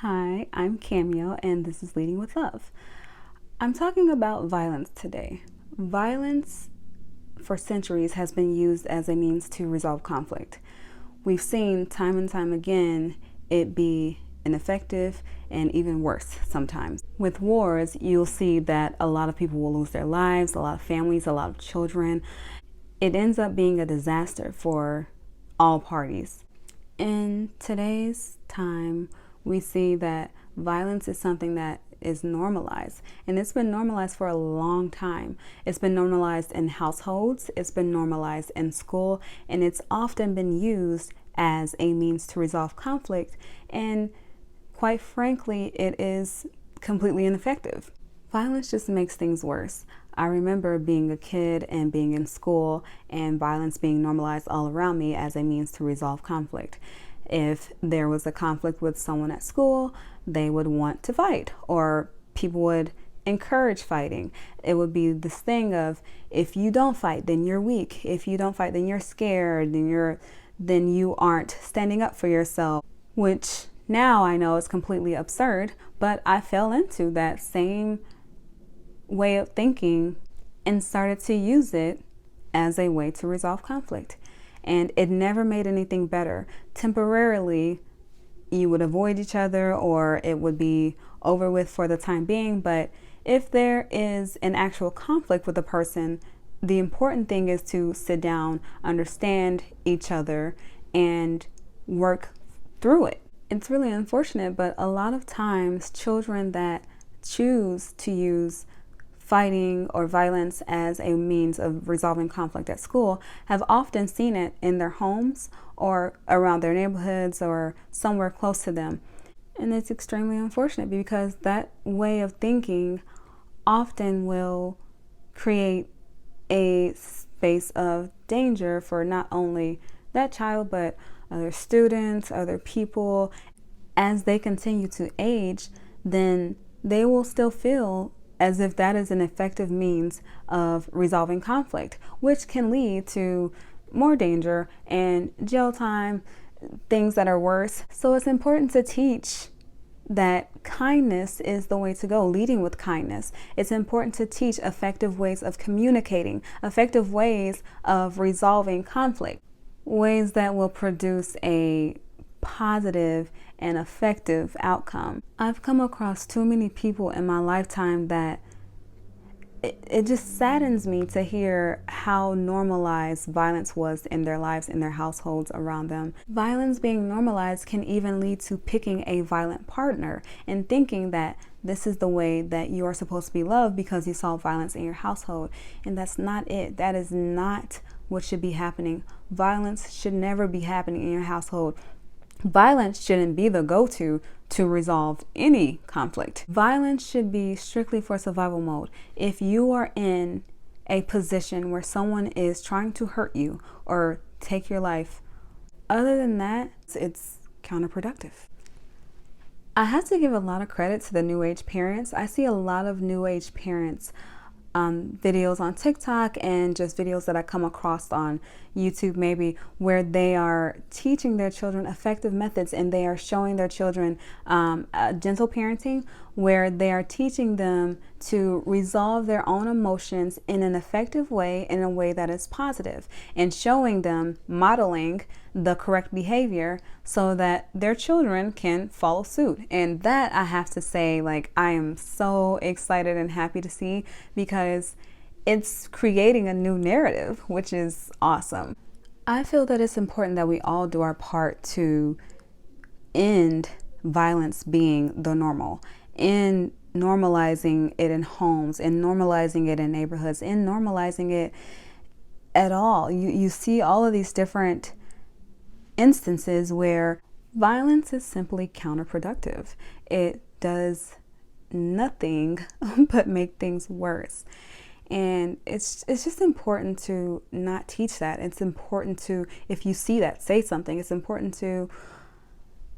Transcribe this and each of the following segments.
Hi, I'm Cameo, and this is Leading with Love. I'm talking about violence today. Violence for centuries has been used as a means to resolve conflict. We've seen time and time again it be ineffective and even worse sometimes. With wars, you'll see that a lot of people will lose their lives, a lot of families, a lot of children. It ends up being a disaster for all parties. In today's time, we see that violence is something that is normalized, and it's been normalized for a long time. It's been normalized in households, it's been normalized in school, and it's often been used as a means to resolve conflict. And quite frankly, it is completely ineffective. Violence just makes things worse. I remember being a kid and being in school and violence being normalized all around me as a means to resolve conflict. If there was a conflict with someone at school, they would want to fight, or people would encourage fighting. It would be this thing of, if you don't fight, then you're weak. If you don't fight, then you're scared, then you aren't standing up for yourself, which now I know is completely absurd, but I fell into that same way of thinking and started to use it as a way to resolve conflict. And it never made anything better. Temporarily, you would avoid each other or it would be over with for the time being. But if there is an actual conflict with a person, the important thing is to sit down, understand each other, and work through it. It's really unfortunate, but a lot of times children that choose to use fighting or violence as a means of resolving conflict at school have often seen it in their homes or around their neighborhoods or somewhere close to them. And it's extremely unfortunate because that way of thinking often will create a space of danger for not only that child, but other students, other people. As they continue to age, then they will still feel as if that is an effective means of resolving conflict, which can lead to more danger and jail time, things that are worse. So it's important to teach that kindness is the way to go, leading with kindness. It's important to teach effective ways of communicating, effective ways of resolving conflict, ways that will produce a positive and effective outcome. I've come across too many people in my lifetime that it just saddens me to hear how normalized violence was in their lives, in their households around them. Violence being normalized can even lead to picking a violent partner and thinking that this is the way that you are supposed to be loved because you saw violence in your household. And that's not it. That is not what should be happening. Violence should never be happening in your household. Violence shouldn't be the go-to to resolve any conflict. Violence should be strictly for survival mode. If you are in a position where someone is trying to hurt you or take your life, other than that, it's counterproductive. I have to give a lot of credit to the new age parents. I see a lot of new age parents videos on TikTok and just videos that I come across on YouTube maybe, where they are teaching their children effective methods and they are showing their children gentle parenting, where they are teaching them to resolve their own emotions in an effective way, in a way that is positive, and showing them, modeling the correct behavior so that their children can follow suit. And that, I have to say, like, I am so excited and happy to see, because it's creating a new narrative, which is awesome. I feel that it's important that we all do our part to end violence being the normal, in normalizing it in homes, in normalizing it in neighborhoods, in normalizing it at all. You see all of these different instances where violence is simply counterproductive. It does nothing but make things worse. And it's just important to not teach that. It's important to, if you see that, say something. It's important to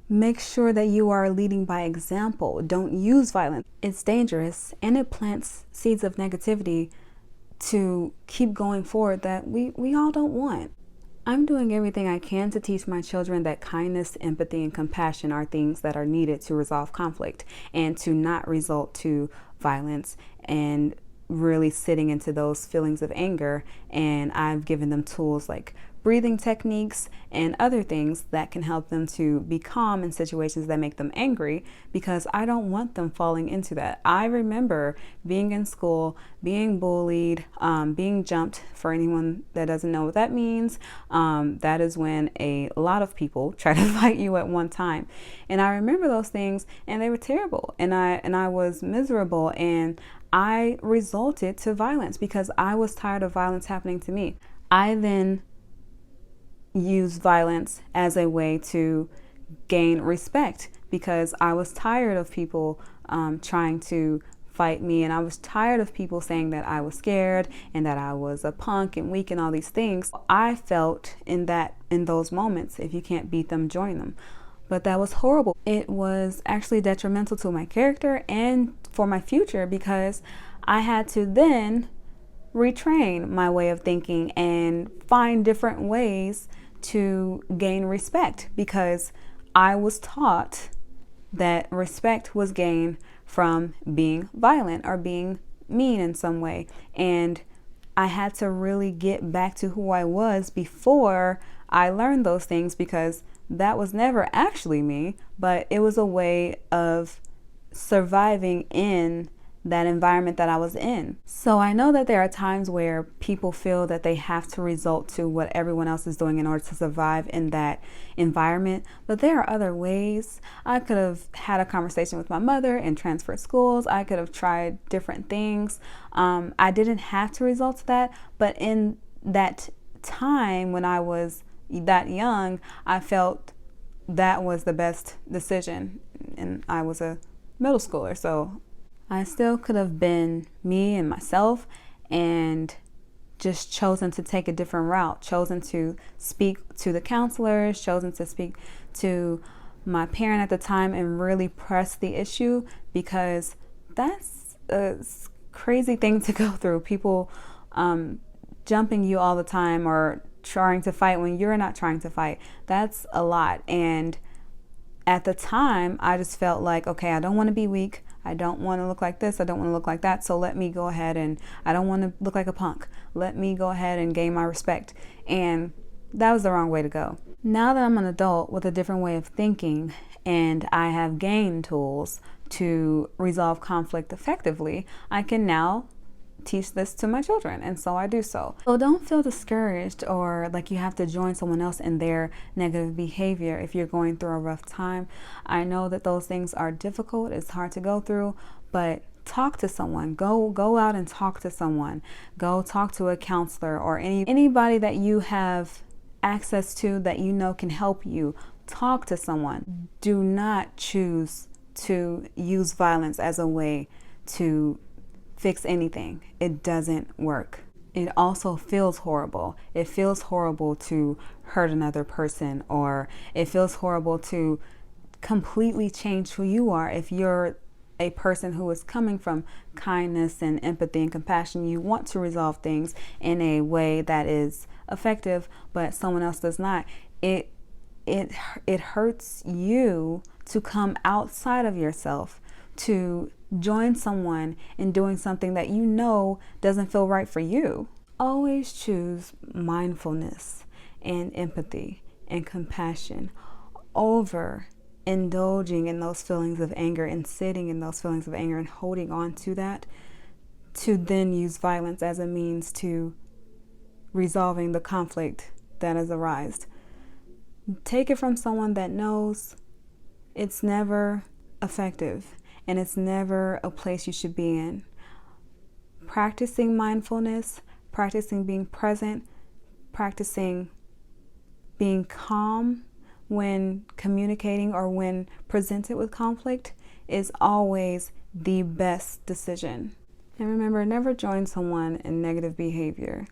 make sure that you are leading by example. Don't use violence. It's dangerous and it plants seeds of negativity to keep going forward that we all don't want. I'm doing everything I can to teach my children that kindness, empathy, and compassion are things that are needed to resolve conflict and to not result to violence and really sitting into those feelings of anger. And I've given them tools like breathing techniques and other things that can help them to be calm in situations that make them angry, because I don't want them falling into that. I remember being in school, being bullied, being jumped. For anyone that doesn't know what that means, that is when a lot of people try to fight you at one time. And I remember those things, and they were terrible, and I was miserable, and I resulted to violence because I was tired of violence happening to me. I then use violence as a way to gain respect because I was tired of people trying to fight me, and I was tired of people saying that I was scared and that I was a punk and weak and all these things. I felt in those moments, if you can't beat them, join them. But that was horrible. It was actually detrimental to my character and for my future, because I had to then retrain my way of thinking and find different ways to gain respect, because I was taught that respect was gained from being violent or being mean in some way. And I had to really get back to who I was before I learned those things, because that was never actually me, but it was a way of surviving in that environment that I was in. So I know that there are times where people feel that they have to resort to what everyone else is doing in order to survive in that environment, but there are other ways. I could have had a conversation with my mother and transferred schools. I could have tried different things. I didn't have to resort to that, but in that time when I was that young, I felt that was the best decision, and I was a middle schooler, so I still could have been me and myself and just chosen to take a different route, chosen to speak to the counselors, chosen to speak to my parent at the time and really press the issue, because that's a crazy thing to go through. People jumping you all the time or trying to fight when you're not trying to fight. That's a lot. And at the time, I just felt like, okay, I don't want to be weak. I don't want to look like this. I don't want to look like that. So let me go ahead, and I don't want to look like a punk. Let me go ahead and gain my respect. And that was the wrong way to go. Now that I'm an adult with a different way of thinking, and I have gained tools to resolve conflict effectively, I can now teach this to my children, and so I do so. So don't feel discouraged or like you have to join someone else in their negative behavior if you're going through a rough time. I know that those things are difficult, it's hard to go through, but talk to someone. Go out and talk to someone. Go talk to a counselor or anybody that you have access to that you know can help you. Talk to someone. Do not choose to use violence as a way to fix anything. It doesn't work. It also feels horrible. It feels horrible to hurt another person, or it feels horrible to completely change who you are. If you're a person who is coming from kindness and empathy and compassion, you want to resolve things in a way that is effective, but someone else does not. It hurts you to come outside of yourself, to join someone in doing something that you know doesn't feel right for you. Always choose mindfulness and empathy and compassion over indulging in those feelings of anger and sitting in those feelings of anger and holding on to that, to then use violence as a means to resolving the conflict that has arisen. Take it from someone that knows it's never effective and it's never a place you should be in. Practicing mindfulness, practicing being present, practicing being calm when communicating or when presented with conflict is always the best decision. And remember, never join someone in negative behavior.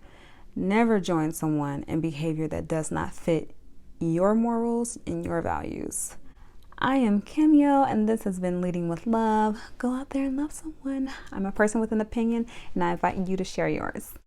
Never join someone in behavior that does not fit your morals and your values. I am Camille, and this has been Leading with Love. Go out there and love someone. I'm a person with an opinion, and I invite you to share yours.